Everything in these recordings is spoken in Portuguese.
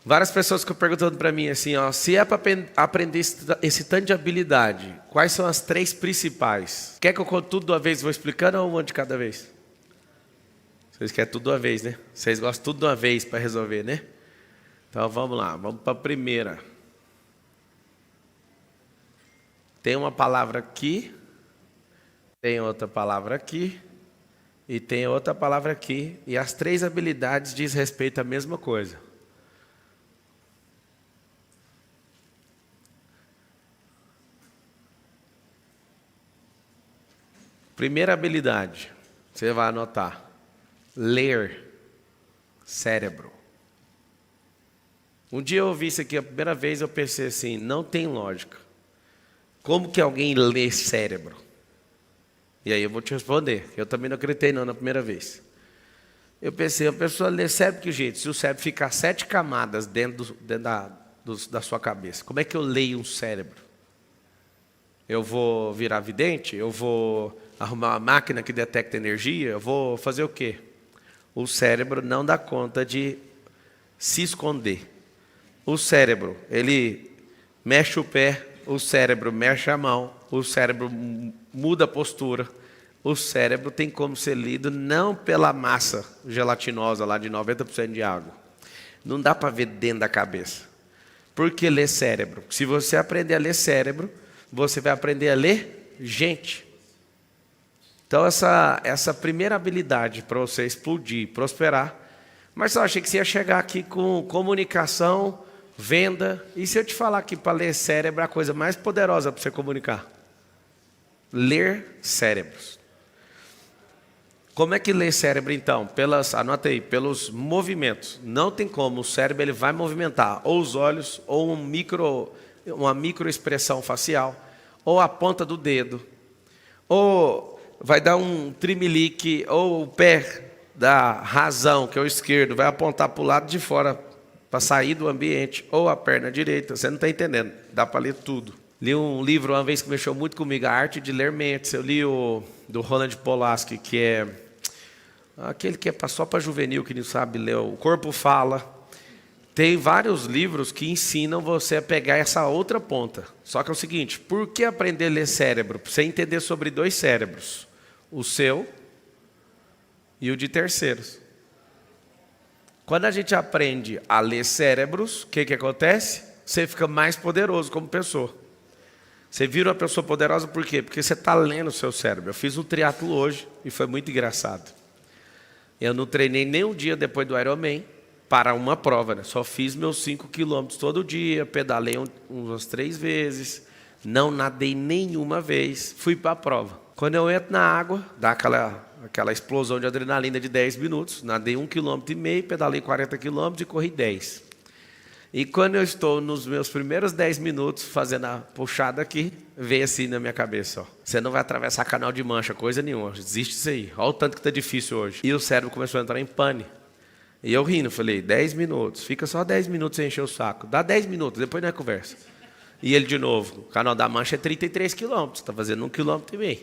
Várias pessoas ficam perguntando para mim assim, ó, se é para aprender esse tanto de habilidade, quais são as 3 principais? Quer que eu conte tudo de uma vez e vou explicando ou uma de cada vez? Vocês querem tudo de uma vez, né? Vocês gostam tudo de uma vez para resolver, né? Então vamos lá, vamos para a primeira. Tem uma palavra aqui, tem outra palavra aqui e tem outra palavra aqui. E as 3 habilidades diz respeito à mesma coisa. Primeira habilidade, você vai anotar. Ler. Cérebro. Um dia eu ouvi isso aqui a primeira vez, eu pensei assim, não tem lógica. Como que alguém lê cérebro? E aí eu vou te responder. Eu também não acreditei não na primeira vez. Eu pensei, a pessoa lê cérebro que jeito? Se o cérebro ficar 7 camadas dentro da sua cabeça, como é que eu leio um cérebro? Eu vou virar vidente? Eu vou arrumar uma máquina que detecta energia? Eu vou fazer o quê? O cérebro não dá conta de se esconder. O cérebro, ele mexe o pé, o cérebro mexe a mão, o cérebro muda a postura. O cérebro tem como ser lido não pela massa gelatinosa lá de 90% de água. Não dá para ver dentro da cabeça. Por que ler cérebro? Se você aprender a ler cérebro, você vai aprender a ler gente. Então essa primeira habilidade para você explodir, prosperar. Mas eu achei que você ia chegar aqui com comunicação, venda. E se eu te falar que para ler cérebro é a coisa mais poderosa para você comunicar? Ler cérebros. Como é que lê cérebro então? Anota aí, pelos movimentos. Não tem como, o cérebro ele vai movimentar ou os olhos, ou uma microexpressão facial, ou a ponta do dedo, ou vai dar um trimelique, ou o pé da razão, que é o esquerdo, vai apontar para o lado de fora, para sair do ambiente, ou a perna direita. Você não está entendendo, dá para ler tudo. Li um livro uma vez que mexeu muito comigo, A Arte de Ler Mentes. Eu li o do Roland Polaski, que é aquele que é só para juvenil, que não sabe ler. O Corpo Fala. Tem vários livros que ensinam você a pegar essa outra ponta. Só que é o seguinte, por que aprender a ler cérebro? Para você entender sobre 2 cérebros. O seu e o de terceiros. Quando a gente aprende a ler cérebros, o que acontece? Você fica mais poderoso como pessoa. Você vira uma pessoa poderosa por quê? Porque você está lendo o seu cérebro. Eu fiz um triatlo hoje e foi muito engraçado. Eu não treinei nem um dia depois do Ironman para uma prova, né? Só fiz meus 5 quilômetros todo dia, pedalei umas 3 vezes, não nadei nenhuma vez, fui para a prova. Quando eu entro na água, dá aquela explosão de adrenalina de 10 minutos, nadei 1,5 km, pedalei 40 km e corri 10. E quando eu estou nos meus primeiros 10 minutos fazendo a puxada aqui, veio assim na minha cabeça, ó. Você não vai atravessar Canal de Mancha, coisa nenhuma, desiste disso aí. Olha o tanto que está difícil hoje. E o cérebro começou a entrar em pane. E eu rindo, falei, 10 minutos, fica só 10 minutos sem encher o saco. Dá 10 minutos, depois nós conversa. E ele de novo, o Canal da Mancha é 33 quilômetros, está fazendo 1,5 km.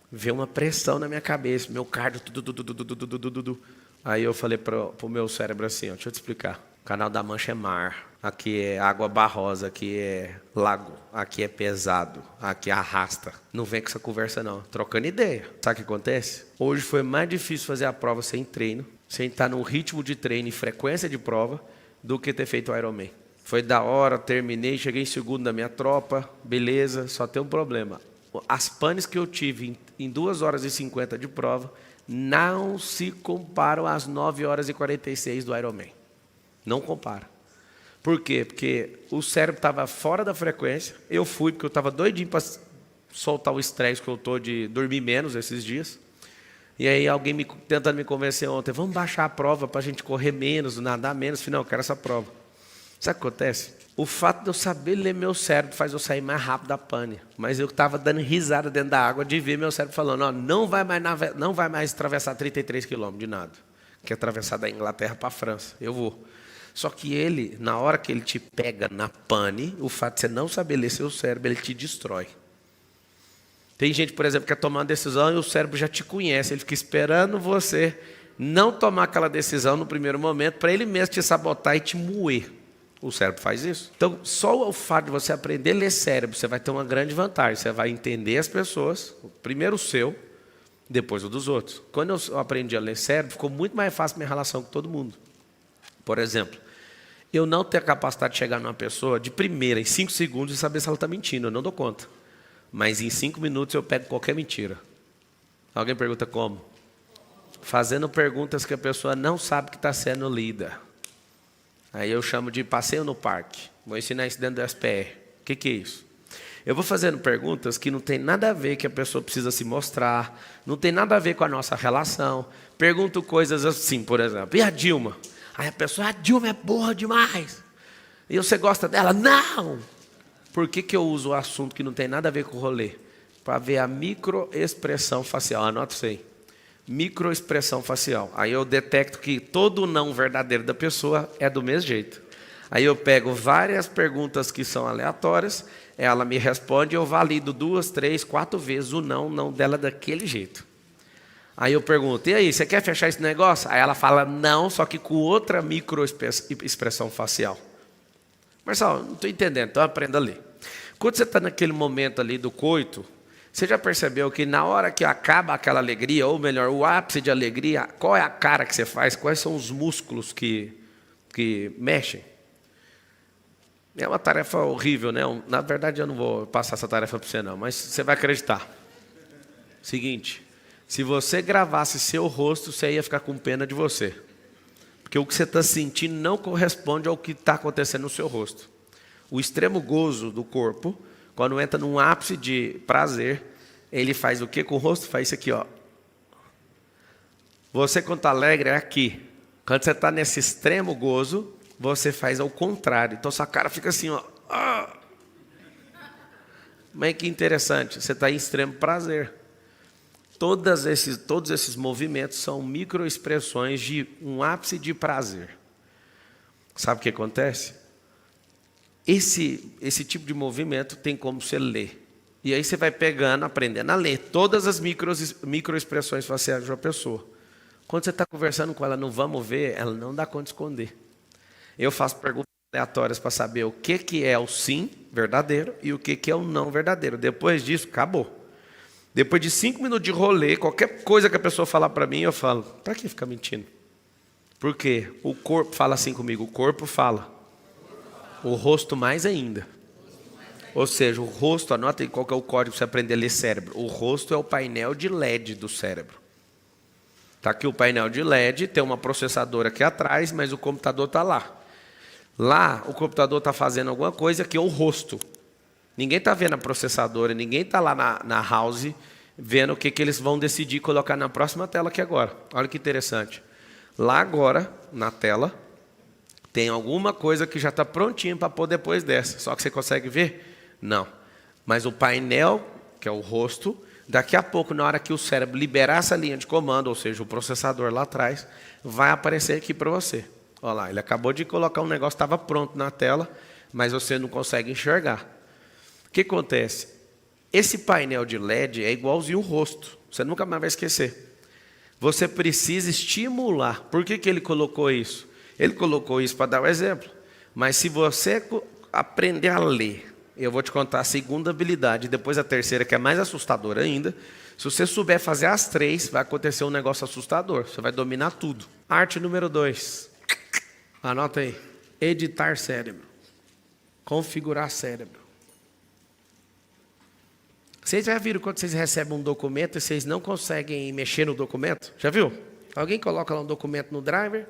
Veio uma pressão na minha cabeça, meu cardio, tudo. Aí eu falei para o meu cérebro assim, ó, deixa eu te explicar. O Canal da Mancha é mar, aqui é água barrosa, aqui é lago, aqui é pesado, aqui arrasta. Não vem com essa conversa não, trocando ideia. Sabe o que acontece? Hoje foi mais difícil fazer a prova sem treino, sem estar num ritmo de treino e frequência de prova, do que ter feito o Ironman. Foi da hora, terminei, cheguei em segundo na minha tropa, beleza, só tem um problema. As panes que eu tive em 2 horas e 50 de prova não se comparam às 9 horas e 46 do Ironman. Não compara. Por quê? Porque o cérebro estava fora da frequência. Eu fui porque eu estava doidinho para soltar o estresse que eu estou de dormir menos esses dias. E aí alguém tentando me convencer ontem, vamos baixar a prova para a gente correr menos, nadar menos. Falei, não, eu quero essa prova. Sabe o que acontece? O fato de eu saber ler meu cérebro faz eu sair mais rápido da pane. Mas eu estava dando risada dentro da água de ver meu cérebro falando, ó, não vai mais atravessar 33 quilômetros de nada. Que é atravessar da Inglaterra para a França. Eu vou. Só que ele, na hora que ele te pega na pane, o fato de você não saber ler seu cérebro, ele te destrói. Tem gente, por exemplo, que quer tomar uma decisão e o cérebro já te conhece, ele fica esperando você não tomar aquela decisão no primeiro momento para ele mesmo te sabotar e te moer. O cérebro faz isso. Então, só o fato de você aprender a ler cérebro, você vai ter uma grande vantagem. Você vai entender as pessoas, primeiro o seu, depois o dos outros. Quando eu aprendi a ler cérebro, ficou muito mais fácil minha relação com todo mundo. Por exemplo, eu não tenho a capacidade de chegar numa pessoa de primeira, em 5 segundos, e saber se ela está mentindo. Eu não dou conta. Mas em 5 minutos eu pego qualquer mentira. Alguém pergunta como? Fazendo perguntas que a pessoa não sabe que está sendo lida. Aí eu chamo de passeio no parque. Vou ensinar isso dentro do SPR. O que é isso? Eu vou fazendo perguntas que não tem nada a ver que a pessoa precisa se mostrar, não tem nada a ver com a nossa relação. Pergunto coisas assim, por exemplo, e a Dilma? Aí a pessoa, a Dilma é boa demais. E você gosta dela? Não! Por que eu uso o assunto que não tem nada a ver com o rolê? Para ver a microexpressão facial. Anota isso aí. Microexpressão facial. Aí eu detecto que todo não verdadeiro da pessoa é do mesmo jeito. Aí eu pego várias perguntas que são aleatórias, ela me responde, eu valido 2, 3, 4 vezes o não dela daquele jeito. Aí eu pergunto, e aí, você quer fechar esse negócio? Aí ela fala não, só que com outra microexpressão facial. Marcelo, não estou entendendo, então aprenda a ler. Quando você está naquele momento ali do coito, você já percebeu que na hora que acaba aquela alegria, ou melhor, o ápice de alegria, qual é a cara que você faz? Quais são os músculos que mexem? É uma tarefa horrível, né? Na verdade, eu não vou passar essa tarefa para você não, mas você vai acreditar. Seguinte, se você gravasse seu rosto, você ia ficar com pena de você. Porque o que você está sentindo não corresponde ao que está acontecendo no seu rosto. O extremo gozo do corpo, quando entra num ápice de prazer, ele faz o quê com o rosto? Faz isso aqui, ó. Você, quando está alegre, é aqui. Quando você está nesse extremo gozo, você faz ao contrário. Então, sua cara fica assim, ó. Mas que interessante, você está em extremo prazer. Todos esses movimentos são microexpressões de um ápice de prazer. Sabe o que acontece? Esse tipo de movimento tem como você ler. E aí você vai pegando, aprendendo a ler todas as microexpressões faciais de uma pessoa. Quando você está conversando com ela no vamos ver, ela não dá conta de esconder. Eu faço perguntas aleatórias para saber o que é o sim verdadeiro e o que é o não verdadeiro. Depois disso, acabou. Depois de 5 minutos de rolê, qualquer coisa que a pessoa falar para mim, eu falo, para que ficar mentindo? Por quê? O corpo fala assim comigo, o corpo fala. O rosto mais ainda. Ou seja, o rosto, anota aí qual que é o código para você aprender a ler cérebro. O rosto é o painel de LED do cérebro. Está aqui o painel de LED, tem uma processadora aqui atrás, mas o computador está lá. Lá, o computador está fazendo alguma coisa que é o rosto. Ninguém está vendo a processadora, ninguém está lá na house vendo o que eles vão decidir colocar na próxima tela aqui agora. Olha que interessante. Lá agora, na tela, tem alguma coisa que já está prontinha para pôr depois dessa. Só que você consegue ver? Não. Mas o painel, que é o rosto, daqui a pouco, na hora que o cérebro liberar essa linha de comando, ou seja, o processador lá atrás, vai aparecer aqui para você. Olha lá, ele acabou de colocar um negócio que estava pronto na tela, mas você não consegue enxergar. O que acontece? Esse painel de LED é igualzinho o rosto. Você nunca mais vai esquecer. Você precisa estimular. Por que ele colocou isso? Ele colocou isso para dar um exemplo. Mas se você aprender a ler, eu vou te contar a segunda habilidade, depois a terceira, que é mais assustadora ainda. Se você souber fazer as 3, vai acontecer um negócio assustador. Você vai dominar tudo. Arte número 2. Anota aí. Editar cérebro. Configurar cérebro. Vocês já viram quando vocês recebem um documento e vocês não conseguem mexer no documento? Já viu? Alguém coloca lá um documento no drive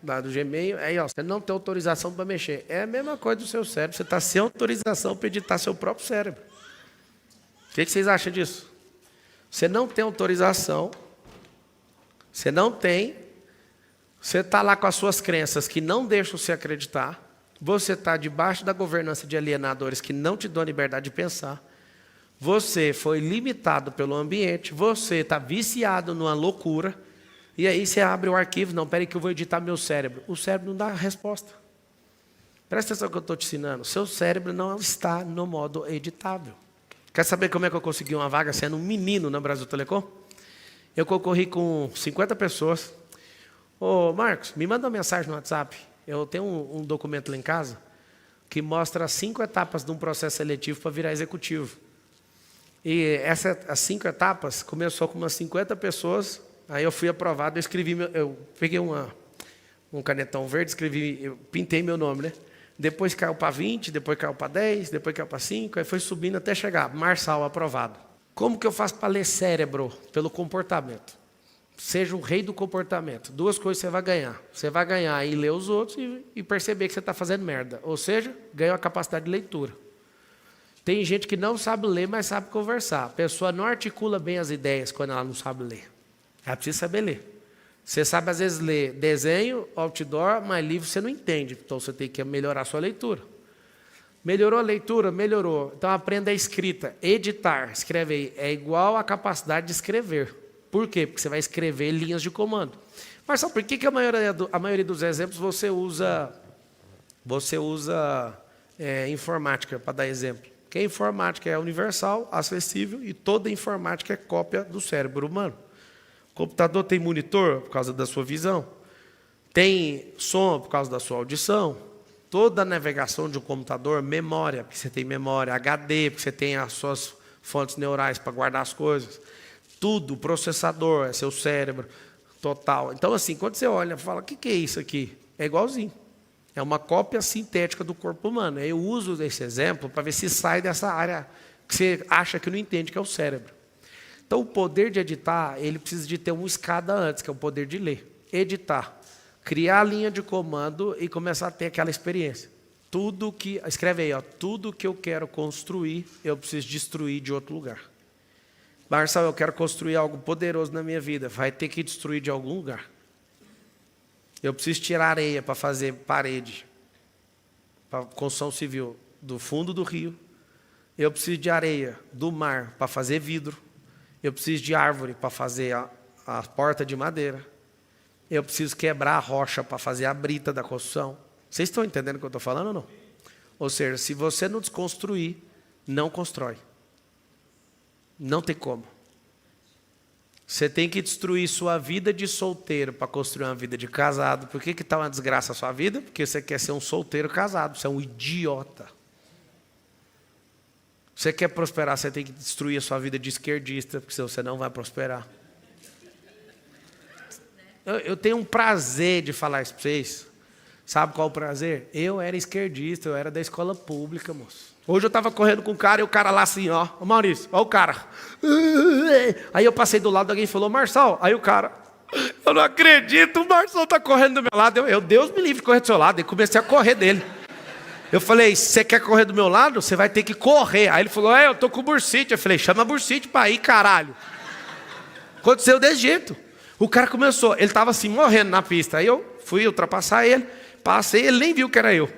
lá do Gmail, aí ó, você não tem autorização para mexer. É a mesma coisa do seu cérebro, você está sem autorização para editar seu próprio cérebro. O que vocês acham disso? Você não tem autorização, você está lá com as suas crenças que não deixam você acreditar, você está debaixo da governança de alienadores que não te dão liberdade de pensar, você foi limitado pelo ambiente, você está viciado numa loucura, e aí você abre o arquivo, não, peraí que eu vou editar meu cérebro. O cérebro não dá a resposta. Presta atenção no que eu estou te ensinando. Seu cérebro não está no modo editável. Quer saber como é que eu consegui uma vaga sendo um menino na Brasil Telecom? Eu concorri com 50 pessoas. Ô, Marcos, me manda uma mensagem no WhatsApp. Eu tenho um documento lá em casa que mostra as 5 etapas de um processo seletivo para virar executivo. E as 5 etapas começou com umas 50 pessoas. Aí eu fui aprovado, eu peguei um canetão verde, eu pintei meu nome, né? Depois caiu para 20, depois caiu para 10, depois caiu para 5, aí foi subindo até chegar, Marçal aprovado. Como que eu faço para ler cérebro? Pelo comportamento. Seja o rei do comportamento. 2 coisas você vai ganhar. Você vai ganhar em ler os outros e perceber que você está fazendo merda. Ou seja, ganha a capacidade de leitura. Tem gente que não sabe ler, mas sabe conversar. A pessoa não articula bem as ideias quando ela não sabe ler. Ela precisa saber ler. Você sabe, às vezes, ler desenho, outdoor, mas livro você não entende. Então, você tem que melhorar a sua leitura. Melhorou a leitura? Melhorou. Então, aprenda a escrita. Editar, escreve aí, é igual à capacidade de escrever. Por quê? Porque você vai escrever linhas de comando. Mas sabe por que a maioria dos exemplos você usa informática, para dar exemplo? Porque a informática é universal, acessível, e toda informática é cópia do cérebro humano. O computador tem monitor por causa da sua visão, tem som por causa da sua audição. Toda a navegação de um computador, memória, porque você tem memória, HD, porque você tem as suas fontes neurais para guardar as coisas. Tudo, processador, é seu cérebro total. Então, assim, quando você olha e fala, o que é isso aqui? É igualzinho. É uma cópia sintética do corpo humano. Eu uso esse exemplo para ver se sai dessa área que você acha que não entende, que é o cérebro. Então, o poder de editar, ele precisa de ter uma escada antes, que é o poder de ler. Editar. Criar a linha de comando e começar a ter aquela experiência. Escreve aí, tudo que eu quero construir, eu preciso destruir de outro lugar. Marcelo, eu quero construir algo poderoso na minha vida. Vai ter que destruir de algum lugar. Eu preciso tirar areia para fazer parede, para construção civil, do fundo do rio. Eu preciso de areia do mar para fazer vidro. Eu preciso de árvore para fazer a porta de madeira. Eu preciso quebrar a rocha para fazer a brita da construção. Vocês estão entendendo o que eu estou falando ou não? Ou seja, se você não desconstruir, não constrói. Não tem como. Você tem que destruir sua vida de solteiro para construir uma vida de casado. Por que está uma desgraça a sua vida? Porque você quer ser um solteiro casado. Você é um idiota. Você quer prosperar, você tem que destruir a sua vida de esquerdista, porque senão você não vai prosperar. Eu tenho um prazer de falar isso para vocês. Sabe qual é o prazer? Eu era esquerdista, eu era da escola pública, moço. Hoje eu estava correndo com um cara e o cara lá assim, ó Maurício, ó o cara. Aí eu passei do lado, alguém falou, Marçal. Aí o cara, eu não acredito, o Marçal está correndo do meu lado. Deus me livre de correr do seu lado. E comecei a correr dele. Eu falei, você quer correr do meu lado? Você vai ter que correr. Aí ele falou, eu tô com bursite. Eu falei, chama bursite para ir, caralho. Aconteceu desse jeito. O cara começou, ele estava assim, morrendo na pista. Aí eu fui ultrapassar ele, passei, ele nem viu que era eu.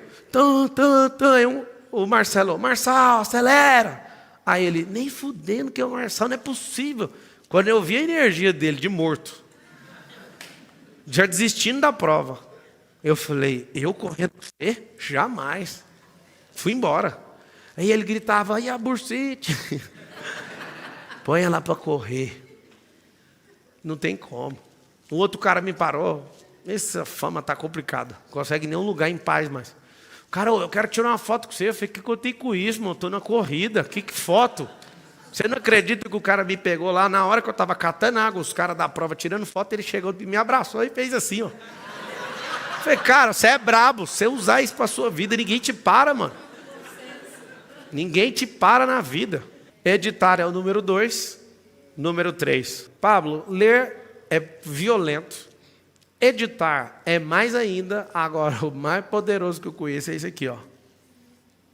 O Marcelo, Marçal, acelera. Aí ele, nem fudendo que é o Marçal, não é possível. Quando eu vi a energia dele de morto, já desistindo da prova, eu falei, eu correndo com você? Jamais. Fui embora. Aí ele gritava, e a bursite? Põe ela para correr. Não tem como. O outro cara me parou. Essa fama está complicada. Não consegue nenhum lugar em paz mais. Cara, eu quero tirar uma foto com você. Eu falei, o que eu tenho com isso, mano? Estou na corrida. Que foto? Você não acredita que o cara me pegou lá na hora que eu estava catando água, os caras da prova tirando foto, ele chegou e me abraçou e fez assim, ó. Eu falei, cara, você é brabo. Você usar isso para a sua vida, ninguém te para, mano. Ninguém te para na vida. Editar é o número 2. Número 3. Pablo, ler é violento. Editar é mais ainda. Agora, o mais poderoso que eu conheço é esse aqui, ó.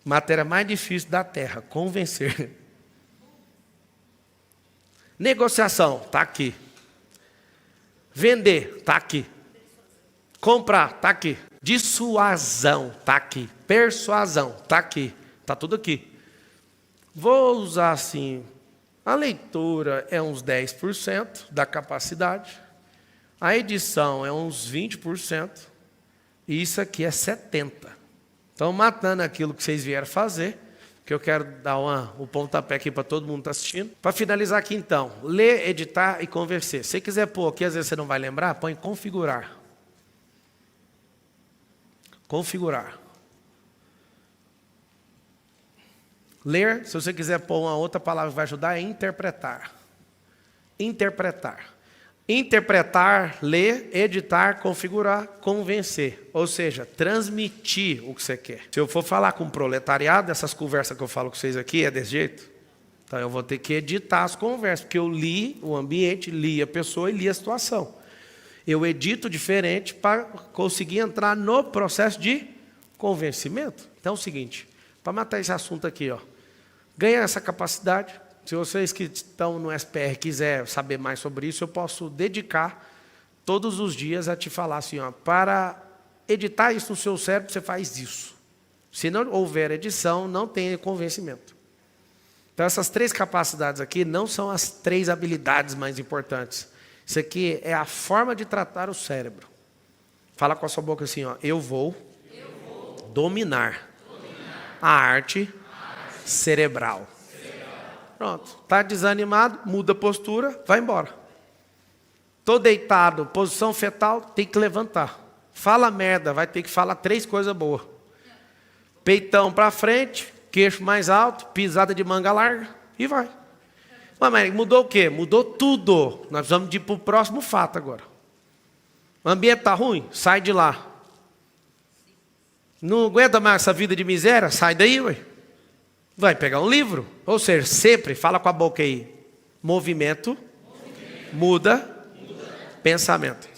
Matéria mais difícil da terra, convencer. Negociação, está aqui. Vender, está aqui. Comprar, está aqui. Dissuasão, está aqui. Persuasão, está aqui. Está tudo aqui. Vou usar assim, a leitura é uns 10% da capacidade. A edição é uns 20%. E isso aqui é 70%. Então, matando aquilo que vocês vieram fazer, que eu quero dar o pontapé aqui para todo mundo que está assistindo. Para finalizar aqui então, ler, editar e convencer. Se você quiser pôr aqui, às vezes você não vai lembrar, põe configurar. Configurar. Ler, se você quiser pôr uma outra palavra que vai ajudar, é interpretar. Interpretar. Interpretar, ler, editar, configurar, convencer. Ou seja, transmitir o que você quer. Se eu for falar com o proletariado, essas conversas que eu falo com vocês aqui é desse jeito. Então eu vou ter que editar as conversas, porque eu li o ambiente, li a pessoa e li a situação. Eu edito diferente para conseguir entrar no processo de convencimento. Então é o seguinte, para matar esse assunto aqui, ganha essa capacidade. Se vocês que estão no SPR quiser saber mais sobre isso, eu posso dedicar todos os dias a te falar assim, para editar isso no seu cérebro, você faz isso. Se não houver edição, não tem convencimento. Então essas 3 capacidades aqui não são as 3 habilidades mais importantes. Isso aqui é a forma de tratar o cérebro. Fala com a sua boca assim, eu vou dominar a arte cerebral. Pronto. Está desanimado, muda a postura, vai embora. Estou deitado, posição fetal, tem que levantar. Fala merda, vai ter que falar 3 coisas boas. Peitão para frente, queixo mais alto, pisada de manga larga e vai. Mas mudou o quê? Mudou tudo. Nós vamos ir para o próximo fato agora. O ambiente está ruim? Sai de lá. Não aguenta mais essa vida de miséria? Sai daí, ué. Vai pegar um livro. Ou seja, sempre, fala com a boca aí. Movimento. Muda. Pensamento.